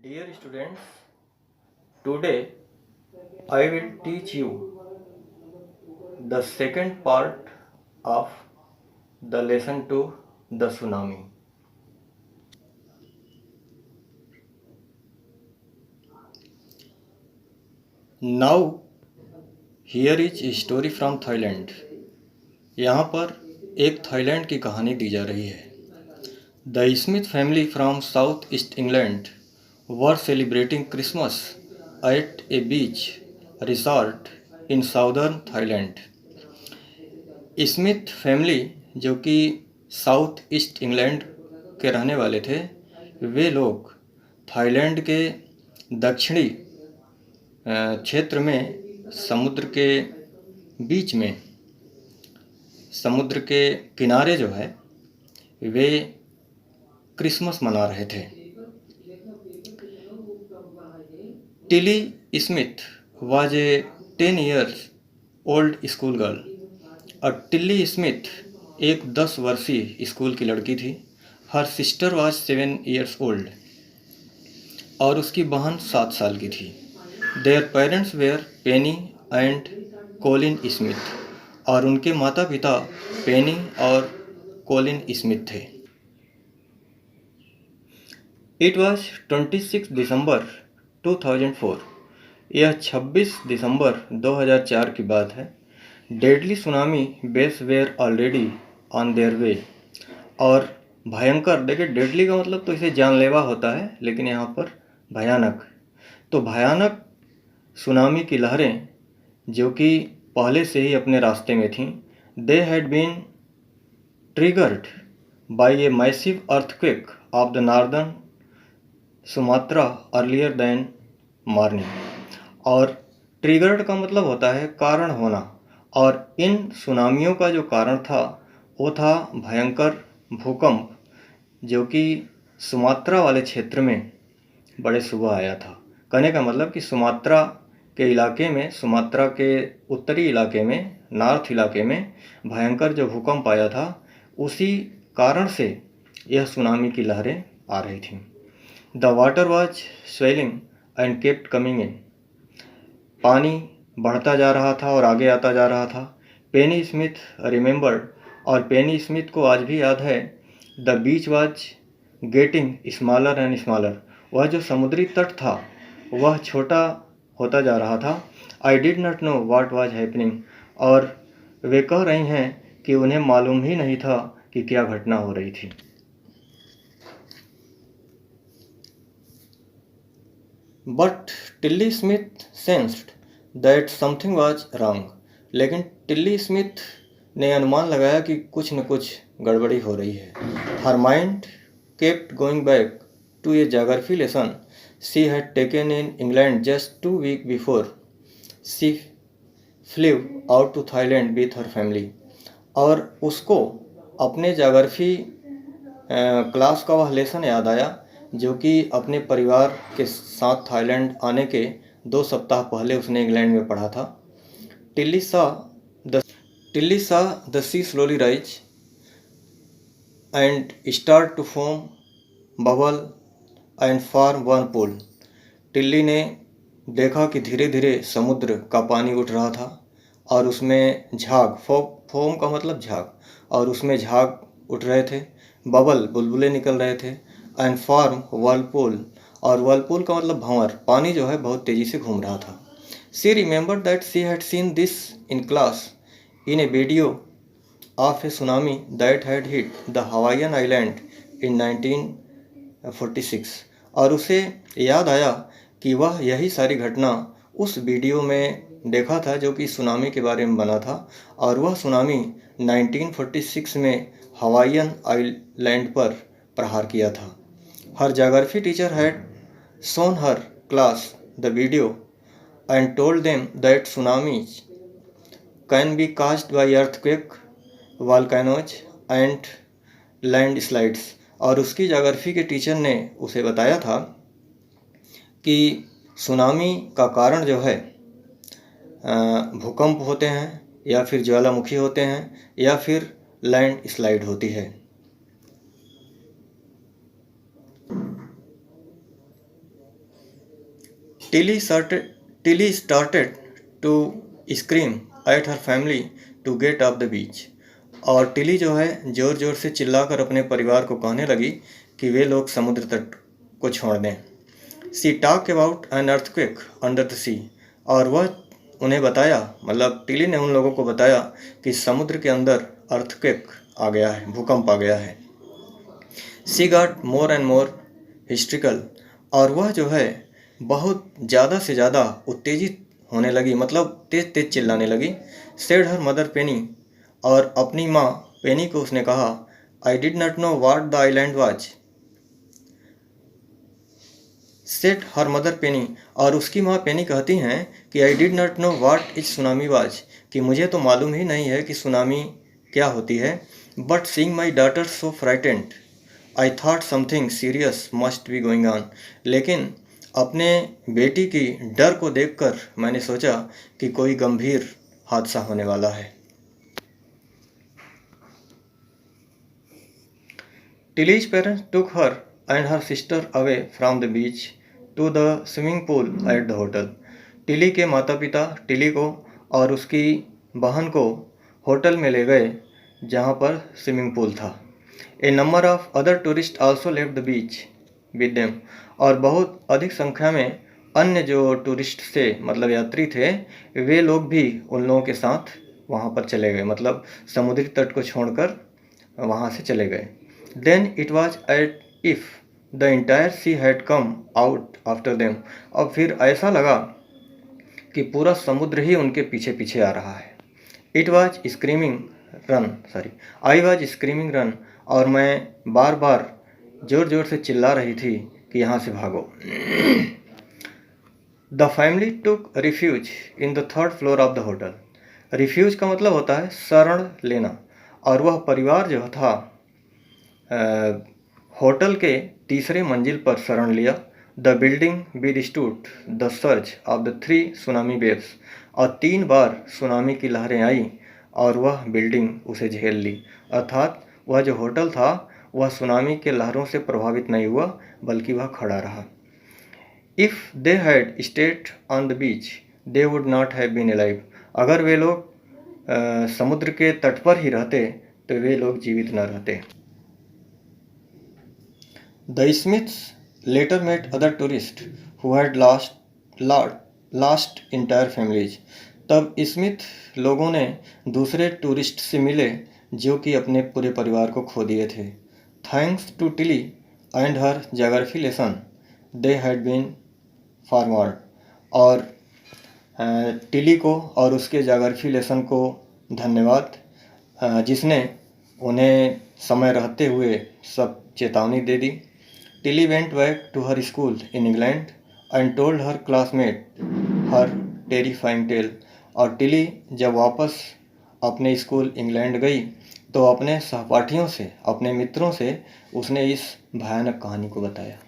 Dear students, today I will teach you the second part of the lesson to the tsunami. Now here is a story from Thailand. यहाँ पर एक Thailand की कहानी दी जा रही है. The Smith family from South East England were celebrating Christmas at a beach resort in southern Thailand. Smith family जो कि साउथ ईस्ट इंग्लैंड के रहने वाले थे, वे लोग थाईलैंड के दक्षिणी क्षेत्र में समुद्र के बीच में, समुद्र के किनारे जो है, वे क्रिसमस मना रहे थे. Tilly Smith was a 10 years old school girl. और टिल्ली स्मिथ एक 10 वर्षीय स्कूल की लड़की थी. Her sister was 7 years old और उसकी बहन 7 साल की थी. Their parents were Penny and Colin Smith और उनके माता पिता पेनी और कोलिन स्मिथ थे. इट वॉज 26 दिसंबर 2004. यह 26 दिसंबर 2004 की बात है. Deadly tsunami waves were already on their way. और भयंकर, देखिए डेडली का मतलब तो इसे जानलेवा होता है, लेकिन यहाँ पर भयानक. तो भयानक सुनामी की लहरें जो कि पहले से ही अपने रास्ते में थीं, they had been triggered by a massive earthquake of the northern Sumatra earlier than morning. और ट्रिगर्ड का मतलब होता है कारण होना, और इन सुनामियों का जो कारण था वो था भयंकर भूकंप जो कि सुमात्रा वाले क्षेत्र में बड़े सुबह आया था. कहने का मतलब कि सुमात्रा के इलाके में, सुमात्रा के उत्तरी इलाके में, नॉर्थ इलाके में भयंकर जो भूकंप आया था, उसी कारण से यह सुनामी की लहरें आ रही थीं. The water was swelling and kept coming in. पानी बढ़ता जा रहा था और आगे आता जा रहा था. पेनी स्मिथ रिमेंबर्ड, और पेनी स्मिथ को आज भी याद है, the beach was getting smaller and smaller. वह जो समुद्री तट था वह छोटा होता जा रहा था. I did not know what was happening. और वे कह रही हैं कि उन्हें मालूम ही नहीं था कि क्या घटना हो रही थी. But Tilly Smith sensed that something was wrong. लेकिन टिल्ली स्मिथ ने अनुमान लगाया कि कुछ न कुछ गड़बड़ी हो रही है. Her mind kept going back to a geography lesson she had taken in England just 2 weeks before she flew out to Thailand with her family. और उसको अपने ज्योग्राफी क्लास का वह लेसन याद आया जो कि अपने परिवार के साथ थाईलैंड आने के 2 सप्ताह पहले उसने इंग्लैंड में पढ़ा था. टिल्ली saw the sea slowly rise and start to form bubble and form whirlpool. टिल्ली ने देखा कि धीरे धीरे समुद्र का पानी उठ रहा था और उसमें झाग, फोम का मतलब झाग, और उसमें झाग उठ रहे थे. बबल, बुलबुले निकल रहे थे. एंड फॉर्म whirlpool, और whirlpool का मतलब भंवर. पानी जो है बहुत तेज़ी से घूम रहा था. She remembered that she had seen this in class in A video of A tsunami that had hit the Hawaiian island in 1946. और उसे याद आया कि वह यही सारी घटना उस वीडियो में देखा था जो कि सुनामी के बारे में बना था, और वह सुनामी 1946 में हवाईयन आइलैंड पर प्रहार किया था. Her geography teacher had shown her class the video and told them that tsunamis can be caused by earthquake, volcanoes and landslides. और उसकी ज्योग्राफी के टीचर ने उसे बताया था कि सुनामी का कारण जो है भूकंप होते हैं, या फिर ज्वालामुखी होते हैं, या फिर लैंड स्लाइड होती है. Tilly started to scream at her family to get off the beach. और टिली जो है जोर जोर से चिल्लाकर अपने परिवार को कहने लगी कि वे लोग समुद्र तट को छोड़ दें. She talked about an earthquake under the sea. और वह उन्हें बताया, मतलब टिली ने उन लोगों को बताया कि समुद्र के अंदर अर्थक्वेक आ गया है, भूकंप आ गया है. She got more and more hysterical. और वह जो है बहुत ज़्यादा से ज़्यादा उत्तेजित होने लगी, मतलब तेज तेज चिल्लाने लगी. Said her mother Penny. और अपनी माँ पेनी को उसने कहा, I did not know what the island was. Said her mother Penny. और उसकी माँ पेनी कहती हैं कि I did not know what is tsunami was. कि मुझे तो मालूम ही नहीं है कि सुनामी क्या होती है. But seeing my daughter so frightened, I thought something serious must be going on. लेकिन अपने बेटी की डर को देखकर मैंने सोचा कि कोई गंभीर हादसा होने वाला है. Tilly's parents took her and her sister away from the beach to the swimming pool at the hotel. Tilly के माता पिता टिली को और उसकी बहन को होटल में ले गए जहाँ पर स्विमिंग पूल था. A number of other tourists also left the beach with them. और बहुत अधिक संख्या में अन्य जो टूरिस्ट थे, मतलब यात्री थे, वे लोग भी उन लोगों के साथ वहाँ पर चले गए, मतलब समुद्री तट को छोड़कर वहाँ से चले गए. Then it was as if the entire sea had come out after them. अब फिर ऐसा लगा कि पूरा समुद्र ही उनके पीछे पीछे आ रहा है. I was screaming run. और मैं बार बार जोर जोर से चिल्ला रही थी कि यहाँ से भागो. The family took refuge in the third floor of the hotel. Refuge का मतलब होता है शरण लेना. और वह परिवार जो था होटल के तीसरे मंजिल पर शरण लिया. The building withstood the surge of the 3 tsunami waves. और 3 बार सुनामी की लहरें आई और वह बिल्डिंग उसे झेल ली. अर्थात वह जो होटल था वह सुनामी के लहरों से प्रभावित नहीं हुआ, बल्कि वह खड़ा रहा. If they had stayed on the beach they would not have been alive. अगर वे लोग समुद्र के तट पर ही रहते तो वे लोग जीवित न रहते. The Smiths later met other tourists who had lost entire families. तब स्मिथ लोगों ने दूसरे टूरिस्ट से मिले जो कि अपने पूरे परिवार को खो दिए थे. Thanks to Tilly and her geography lesson, they had been forewarned. और टिली को और उसके ज्योग्राफी लेसन को धन्यवाद, जिसने उन्हें समय रहते हुए सब चेतावनी दे दी. Tilly went back to her school in England and told her classmate her terrifying tale. और टिली जब वापस अपने स्कूल इंग्लैंड गई तो अपने सहपाठियों से, अपने मित्रों से उसने इस भयानक कहानी को बताया.